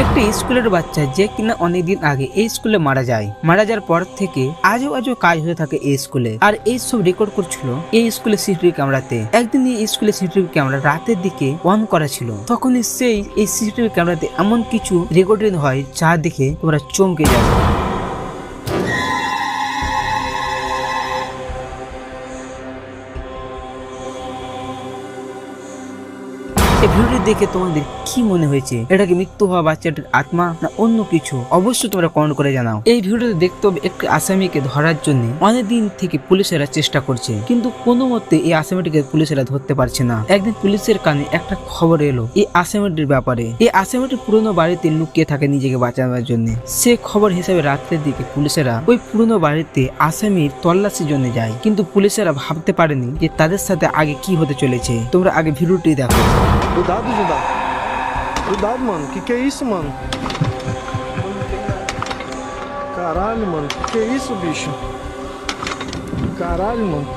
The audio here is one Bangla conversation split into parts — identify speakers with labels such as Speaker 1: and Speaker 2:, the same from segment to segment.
Speaker 1: একটি স্কুলের বাচ্চা যে কিনা অনেকদিন আগে এই স্কুলে মারা যায়। মারা যাওয়ার পর থেকে আজও কাজ হয়ে থাকে এই স্কুলে, আর এই সব রেকর্ড করছিল এই স্কুলের সিসিটিভি ক্যামেরাতে। একদিন এই স্কুলের সিসিটিভি ক্যামেরা রাতের দিকে অন করা ছিল, তখনই এই সিসিটিভি ক্যামেরাতে এমন কিছু রেকর্ডিং হয় যা দেখে তোমরা চমকে যাবে। এই ভিডিওটি দেখে তোমাদের কি মনে হয়েছে? এটা কি মৃত্যু হওয়া বাচ্চাটির আত্মা না অন্য কিছু? অবশ্যই তোমরা কমেন্ট করে জানাও। এই ভিডিওতে দেখতে হবে একটি আসামিকে ধরার জন্য অনেকদিন থেকে পুলিশেরা চেষ্টা করছে, কিন্তু কোনো মতে এই আসামিটিকে পুলিশেরা ধরতে পারছে না। একদিন পুলিশের কানে একটা খবর এলো এই আসামিটির ব্যাপারে। এই আসামিটি পুরনো বাড়িতে লুকিয়ে থাকে নিজেকে বাঁচানোর জন্য। সে খবর হিসাবে রাত্রের দিকে পুলিশেরা ওই পুরনো বাড়িতে আসামির তল্লাশির জন্য যায়, কিন্তু পুলিশেরা ভাবতে পারেনি যে তাদের সাথে আগে কি হতে চলেছে। তোমরা আগে ভিডিওটি দেখো।
Speaker 2: Cuidado, Judá. Cuidado, mano. Que é isso, mano? Caralho, mano. Que é isso, bicho? Caralho, mano.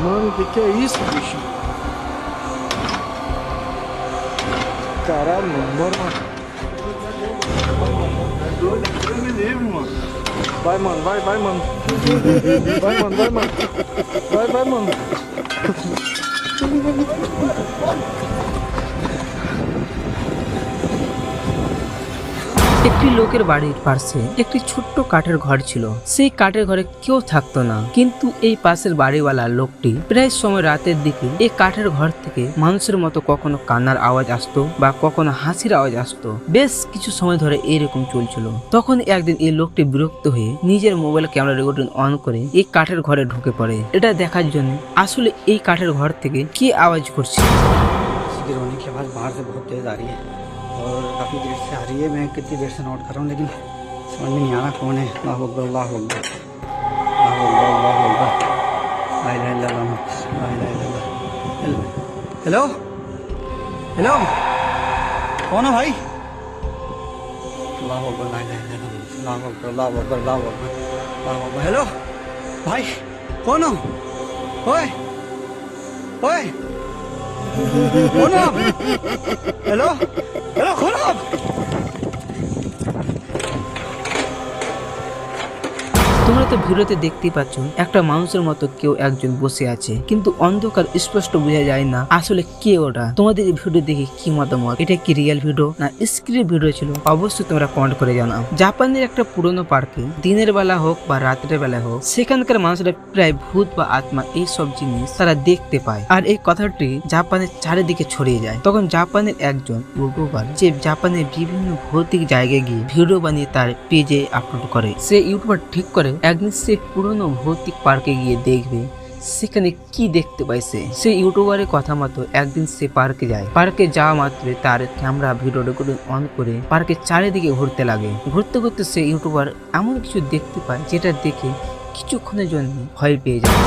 Speaker 2: Mano, que é isso, bicho? Caralho, mano. Bora, mano. É doido, Deus me livre, mano. Vai, mano. Vai, mano. Vai, mano. Vai, mano.
Speaker 1: একটি লোকের বাড়ির পাশে একটি ছোট্ট কাঠের ঘর ছিল। সেই কাঠের ঘরে কেউ থাকতো না, কিন্তু এই পাশের বাড়িওয়ালা লোকটি প্রায় সময় রাতের দিকে এই কাঠের ঘর থেকে মানুষের মতো কখনো কান্নার আওয়াজ আসতো বা কখনো হাসির আওয়াজ আসতো। বেশ কিছু সময় ধরে এরকম চলছিল। তখন একদিন এই লোকটি বিরক্ত হয়ে নিজের মোবাইল ক্যামেরা রেকর্ডিং অন করে এই কাঠের ঘরে ঢুকে পড়ে, এটা দেখার জন্য আসলে এই কাঠের ঘর থেকে কি আওয়াজ করছে।
Speaker 3: गिरवाने की आवाज़ बाहर से बहुत तेज़ आ रही है और काफ़ी देर से आ रही है। मैं कितनी देर से नोट कर रहा हूँ लेकिन समझ में नहीं आ रहा कौन है। अल्लाहु अकबर, अल्लाहु अकबर, अल्लाहु अकबर, ला इलाहा इल्लल्लाह, ला इलाहा इल्लल्लाह। हेलो हेलो, कौन है भाई? अल्लाहु अकबर, ला इलाहा इल्लल्लाह, अल्लाहु अकबर, अल्लाहु अकबर, अल्लाहु अकबर, अल्लाहु अकबर। हेलो भाई, कौन हो? ओए ओए, कौन हो आप? हेलो हेलो, कौन हो आप?
Speaker 1: তোমরা তো ভিডিওতে দেখতেই পাচ্ছ একটা মানুষের মতো কেউ একজন বসে আছে, কিন্তু অন্ধকার স্পষ্ট বোঝা যায় না আসলে কে ওটা। তোমাদের এই ভিডিও দেখে কি মতামত? এটা কি রিয়েল ভিডিও না স্ক্রিপ্ট ভিডিও ছিল? অবশ্যই তোমরা কমেন্ট করে জানাও। জাপানের একটা পুরনো পার্কে দিনের বেলা হোক বা রাতের বেলা হোক, সেখানকার মানুষরা প্রায় ভূত বা আত্মা এই সব জিনিস তারা দেখতে পায়, আর এই কথাটি জাপানের চারিদিকে ছড়িয়ে যায়। তখন জাপানের একজন ইউটিউবার যে জাপানের বিভিন্ন ভৌতিক জায়গায় গিয়ে ভিডিও বানিয়ে তার পেজে আপলোড করে, সে ইউটিউবার ঠিক করে একদিন সে পুরনো ভৌতিক পার্কে গিয়ে দেখবে সেখানে কি দেখতে পাইছে। সে ইউটিউবারের কথা মতো একদিন সে পার্কে যায়। পার্কে যাওয়া মাত্র তার ক্যামেরা ভিডিও রেকর্ডিং অন করে পার্কের চারিদিকে ঘুরতে লাগে। ঘুরতে ঘুরতে সে ইউটিউবার এমন কিছু দেখতে পায় যেটা দেখে কিছুক্ষণের জন্য ভয় পেয়ে যায়।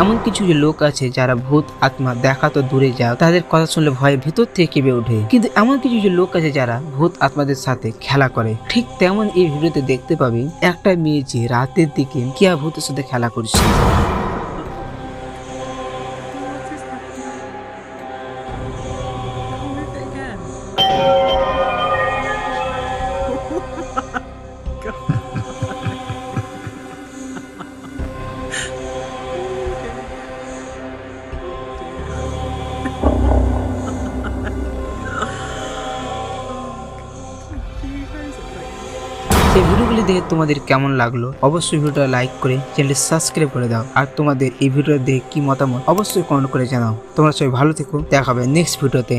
Speaker 1: এমন কিছু যে লোক আছে যারা ভূত আত্মা দেখা তো দূরে যাক, তাদের কথা শুনলে ভয়ে ভিতর থেকে কেঁপে ওঠে, কিন্তু এমন কিছু যে লোক আছে যারা ভূত আত্মাদের সাথে খেলা করে। ঠিক তেমন এই ভিডিওতে দেখতে পাবি একটা মেয়ে যে রাতের দিকে কিয়া ভূতের সাথে খেলা করছে। এই ভিডিওগুলি দেখে তোমাদের কেমন লাগলো অবশ্যই ভিডিওটা লাইক করে চ্যানেলটি সাবস্ক্রাইব করে দাও, আর তোমাদের এই ভিডিও দেখে কি মতামত অবশ্যই কমেন্ট করে জানাও। তোমরা সবাই ভালো থেকো, দেখা হবে নেক্সট ভিডিওতে।